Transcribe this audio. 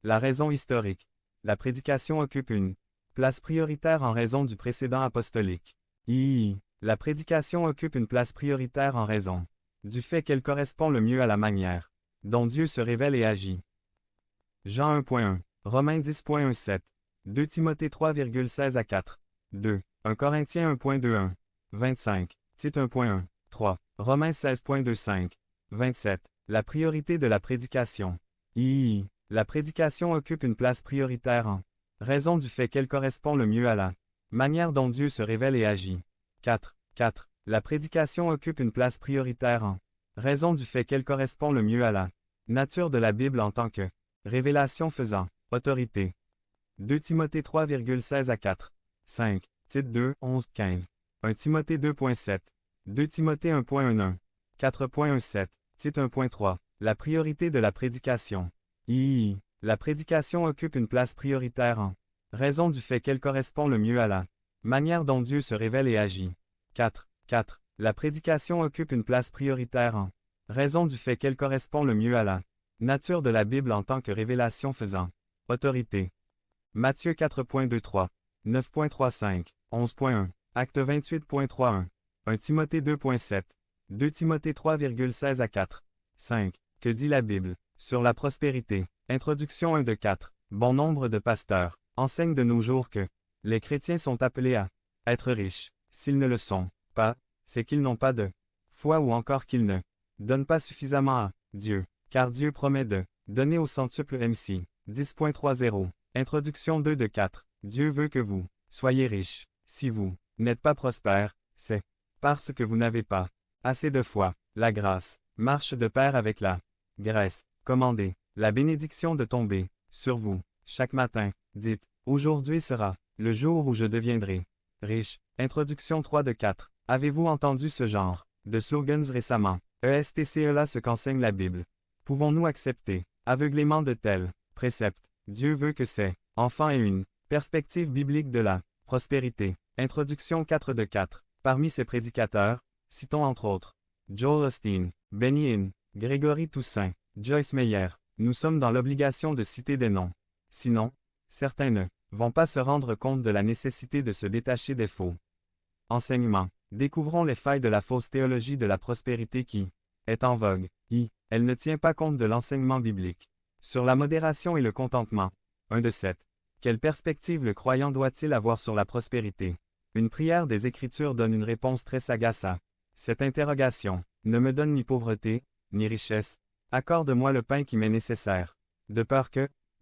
La raison historique. La prédication occupe une place prioritaire en raison du précédent apostolique. La prédication occupe une place prioritaire en raison du fait qu'elle correspond le mieux à la manière dont Dieu se révèle et agit. Jean 1.1, Romains 10.17, 2 Timothée 3,16 à 4, 2, 1 Corinthiens 1.21, 25, Tite 1.1, 3, Romains 16.25, 27. La priorité de la prédication. La prédication occupe une place prioritaire en raison du fait qu'elle correspond le mieux à la manière dont Dieu se révèle et agit. 4. La prédication occupe une place prioritaire en raison du fait qu'elle correspond le mieux à la nature de la Bible en tant que révélation faisant autorité. 2 Timothée 3,16 à 4. 5. Tite 2, 11, 15. 1 Timothée 2.7. 2 Timothée 1.11. 4.17. Tite 1.3. La priorité de la prédication. La prédication occupe une place prioritaire en raison du fait qu'elle correspond le mieux à la manière dont Dieu se révèle et agit. 4. La prédication occupe une place prioritaire en raison du fait qu'elle correspond le mieux à la nature de la Bible en tant que révélation faisant autorité. Matthieu 4.23, 9.35, 11.1, Acte 28.31, 1 Timothée 2.7, 2 Timothée 3,16 à 4, 5. Que dit la Bible sur la prospérité? Introduction 1 de 4. Bon nombre de pasteurs enseignent de nos jours que les chrétiens sont appelés à être riches. S'ils ne le sont pas, c'est qu'ils n'ont pas de foi ou encore qu'ils ne donnent pas suffisamment à Dieu, car Dieu promet de donner au centuple MC. 10.30. Introduction 2 de 4. Dieu veut que vous soyez riches. Si vous n'êtes pas prospère, c'est parce que vous n'avez pas assez de foi. La grâce marche de pair avec la graisse. Commandez la bénédiction de tomber sur vous chaque matin. Dites, aujourd'hui sera le jour où je deviendrai riche. Introduction 3 de 4. Avez-vous entendu ce genre de slogans récemment? ESTCE ce qu'enseigne la Bible. Pouvons-nous accepter aveuglément de tels préceptes? Dieu veut que ses enfants aient une perspective biblique de la prospérité. Introduction 4 de 4. Parmi ces prédicateurs, citons entre autres Joel Osteen, Benny Hinn, Grégory Toussaint, Joyce Meyer. Nous sommes dans l'obligation de citer des noms. Sinon, certains ne vont pas se rendre compte de la nécessité de se détacher des faux enseignements. Découvrons les failles de la fausse théologie de la prospérité qui est en vogue. Elle ne tient pas compte de l'enseignement biblique sur la modération et le contentement. 1 de 7. Quelle perspective le croyant doit-il avoir sur la prospérité? Une prière des Écritures donne une réponse très sagace à cette interrogation. Ne me donne ni pauvreté, ni richesse. Accorde-moi le pain qui m'est nécessaire, de peur que